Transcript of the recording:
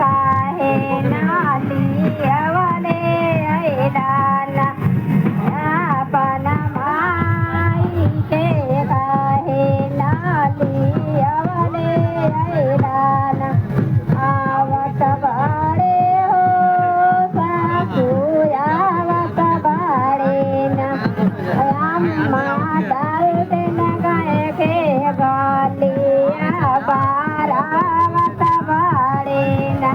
काहे नाली अवले ऐलाना अपन माई के काहे नाली अवले ऐलाना आवत बाड़े हो सासू आवत बाड़े ना अम्मा दर्द न गए के गालिया बारावत बाड़े ना